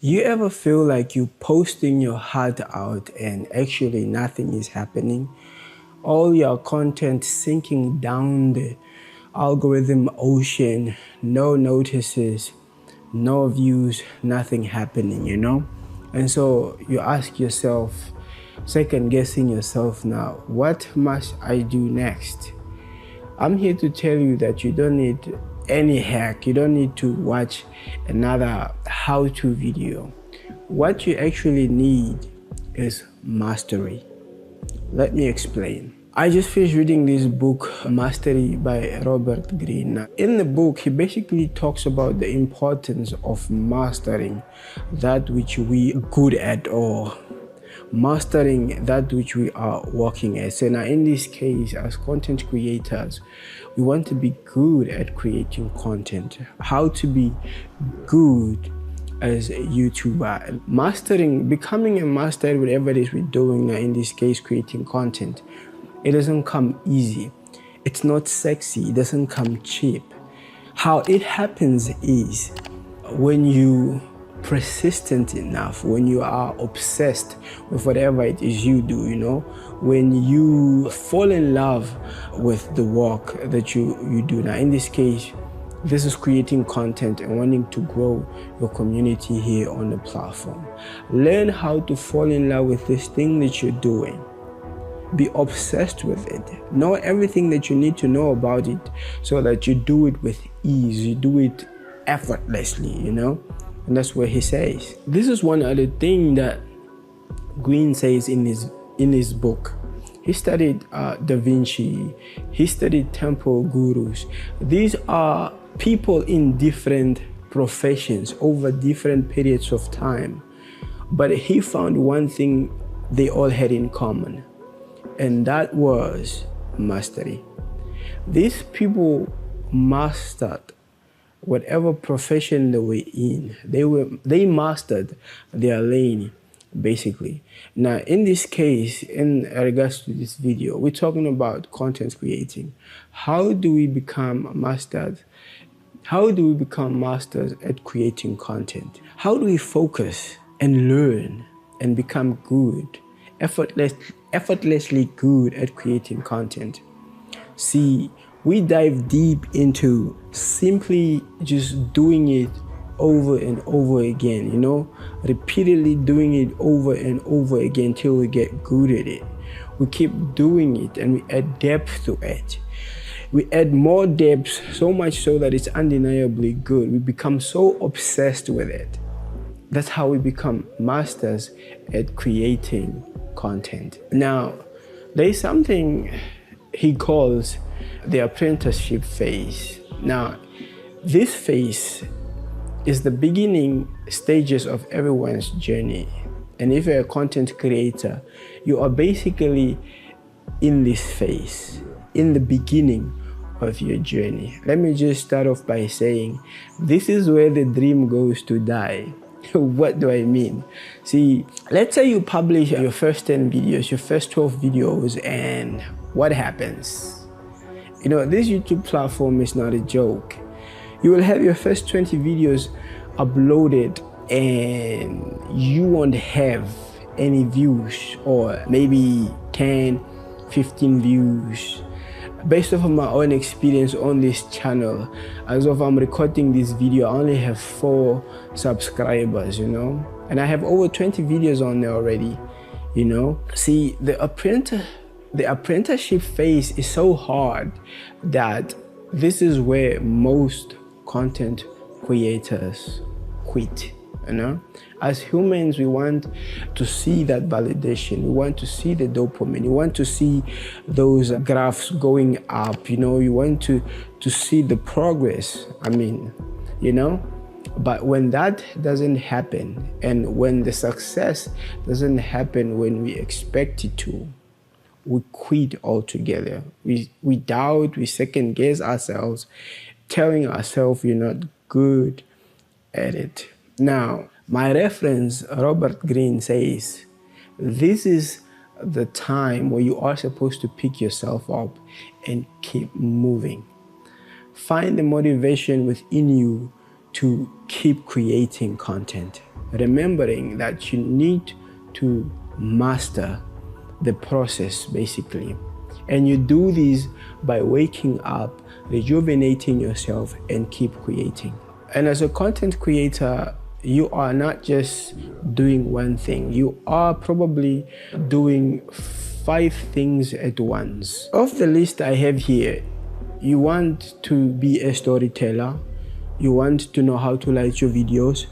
You ever feel like you posting your heart out and actually nothing is happening? All your content sinking down the algorithm ocean, no notices, no views, nothing happening, you know? And so you ask yourself, second guessing yourself now, what must I do next? I'm here to tell you that you don't need any hack. You don't need to watch another how-to video. What you actually need is mastery. Let me explain. I just finished reading this book, Mastery by Robert Greene. In the book, he basically talks about the importance of mastering that which we are good at, or mastering that which we are working at. So now in this case, as content creators, we want to be good at creating content. How to be good as a YouTuber. Mastering, becoming a master at whatever it is we're doing now, in this case, creating content. It doesn't come easy. It's not sexy. It doesn't come cheap. How it happens is when you persistent enough, when you are obsessed with whatever it is you do, you know, when you fall in love with the work that you do. Now, in this case, this is creating content and wanting to grow your community here on the platform. Learn how to fall in love with this thing that you're doing. Be obsessed with it. Know everything that you need to know about it so that you do it with ease. You do it effortlessly, you know? And that's what he says. This is one other thing that Greene says in his book. He studied Da Vinci. He studied temple gurus. These are people in different professions over different periods of time. But he found one thing they all had in common, and that was mastery. These people mastered whatever profession they were in. They mastered their lane, basically. Now, in this case, in regards to this video, we're talking about content creating. How do we become masters? How do we become masters at creating content? How do we focus and learn and become good, effortlessly good at creating content? See, we dive deep into simply just doing it over and over again, you know, repeatedly doing it over and over again till we get good at it. We keep doing it and we add depth to it. We add more depth, so much so that it's undeniably good. We become so obsessed with it. That's how we become masters at creating content. Now, there's something he calls the apprenticeship phase. Now, this phase is the beginning stages of everyone's journey. And if you're a content creator, you are basically in this phase, in the beginning of your journey. Let me just start off by saying, this is where the dream goes to die. What do I mean? See, let's say you publish your first 10 videos, your first 12 videos, and what happens? You know, this YouTube platform is not a joke. You will have your first 20 videos uploaded and you won't have any views, or maybe 10, 15 views. Based off of my own experience on this channel, as of I'm recording this video, I only have 4 subscribers, you know, and I have over 20 videos on there already, you know. See, the apprenticeship phase is so hard that this is where most content creators quit, you know. As humans, we want to see that validation. We want to see the dopamine. We want to see those graphs going up, you know. You want to see the progress, I mean, you know. But when that doesn't happen, and when the success doesn't happen when we expect it to, we quit altogether. We doubt, we second guess ourselves, telling ourselves we're not good at it. Now, my reference, Robert Greene, says, this is the time where you are supposed to pick yourself up and keep moving. Find the motivation within you to keep creating content, remembering that you need to master the process basically. And you do this by waking up, rejuvenating yourself, and keep creating. And as a content creator, you are not just doing one thing. You are probably doing 5 things at once. Of the list I have here, you want to be a storyteller. You want to know how to light your videos.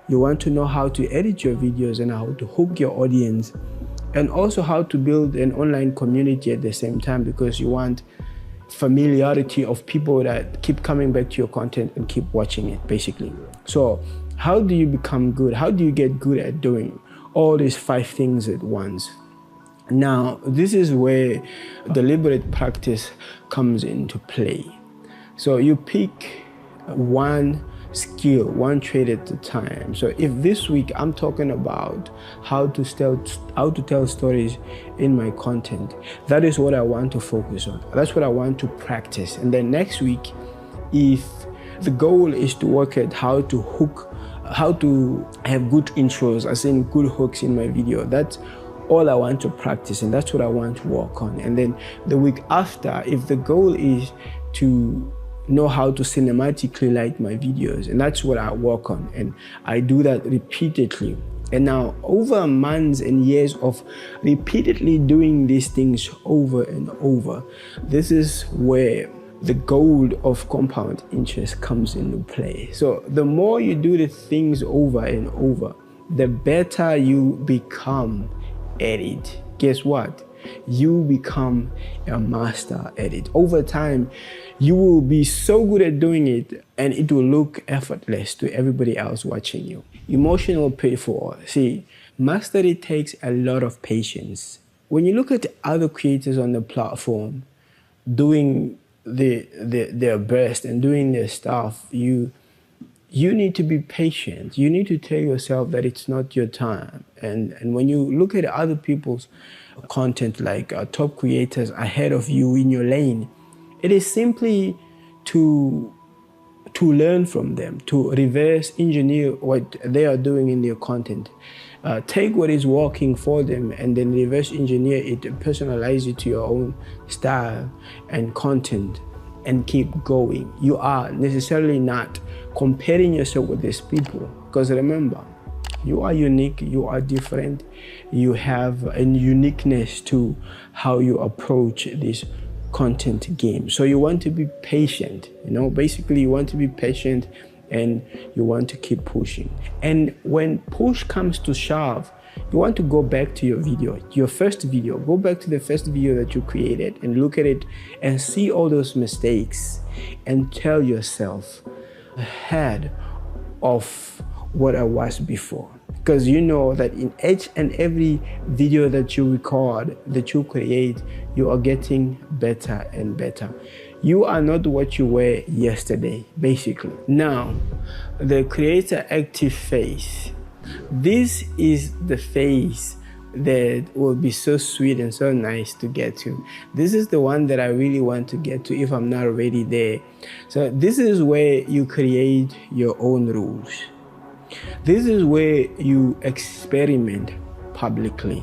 You want to know how to edit your videos and how to hook your audience. And also how to build an online community at the same time, because you want familiarity of people that keep coming back to your content and keep watching it basically. So how do you become good? How do you get good at doing all these 5 things at once? Now, this is where deliberate practice comes into play. So you pick one skill, one trait at a time. So if this week I'm talking about how to tell stories in my content, that is what I want to focus on. That's what I want to practice. And then next week, if the goal is to work at how to have good intros, as in good hooks in my video, that's all I want to practice, and that's what I want to work on. And then the week after, if the goal is to know how to cinematically light my videos, and that's what I work on, and I do that repeatedly. And now over months and years of repeatedly doing these things over and over, this is where the gold of compound interest comes into play. So the more you do the things over and over, the better you become at it. Guess what? You become a master at it. Over time, you will be so good at doing it, and it will look effortless to everybody else watching you. Emotional payoff. See, mastery takes a lot of patience. When you look at other creators on the platform doing their best and doing their stuff, you need to be patient. You need to tell yourself that it's not your time. And when you look at other people's content, like top creators ahead of you in your lane, it is simply to learn from them, to reverse engineer what they are doing in their content. Take what is working for them and then reverse engineer it, personalize it to your own style and content, and keep going. You are necessarily not comparing yourself with these people, because remember, you are unique, you are different, you have a uniqueness to how you approach this content game. So you want to be patient, basically you want to be patient, and you want to keep pushing. And when push comes to shove, you want to go back to your first video, go back to the first video that you created and look at it and see all those mistakes and tell yourself ahead of what I was before. Because you know that in each and every video that you record, that you create, you are getting better and better. You are not what you were yesterday, basically. Now, the creator active phase. This is the phase that will be so sweet and so nice to get to. This is the one that I really want to get to if I'm not already there. So this is where you create your own rules. This is where you experiment publicly,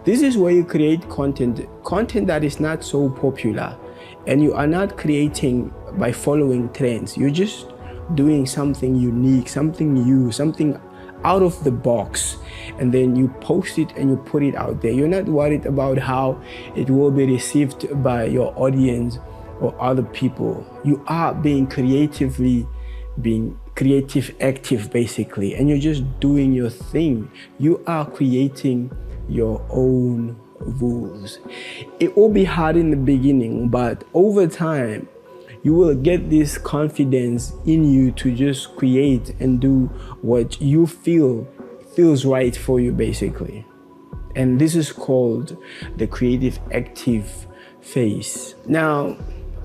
This is where you create content that is not so popular, and you are not creating by following trends. You're just doing something unique, something new, something out of the box, and then you post it and you put it out there. You're not worried about how it will be received by your audience or other people. You are being creative active basically, and you're just doing your thing. You are creating your own rules. It will be hard in the beginning, but over time you will get this confidence in you to just create and do what you feels right for you basically. And this is called the creative active phase. Now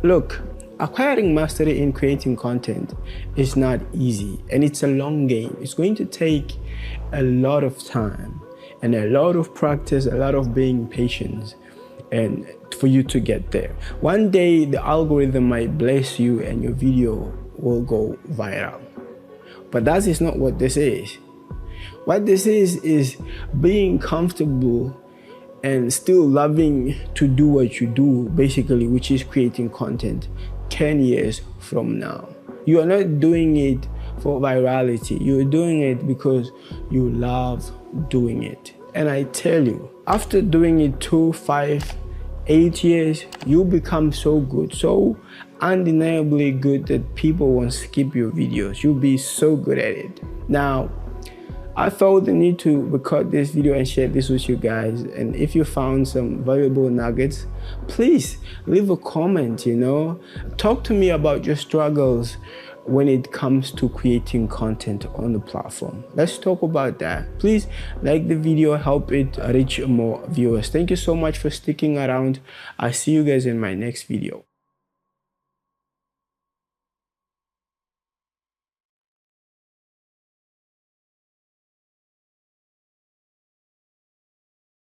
look, acquiring mastery in creating content is not easy, and it's a long game. It's going to take a lot of time and a lot of practice, a lot of being patient, and for you to get there. One day the algorithm might bless you and your video will go viral. But that is not what this is. What this is being comfortable and still loving to do what you do, basically, which is creating content 10 years from now. You are not doing it for virality. You're doing it because you love doing it. And I tell you, after doing it 2, 5, 8 years, you become so good, so undeniably good that people won't skip your videos. You'll be so good at it. Now, I felt the need to record this video and share this with you guys. And if you found some valuable nuggets, please leave a comment, Talk to me about your struggles when it comes to creating content on the platform. Let's talk about that. Please like the video, help it reach more viewers. Thank you so much for sticking around. I'll see you guys in my next video.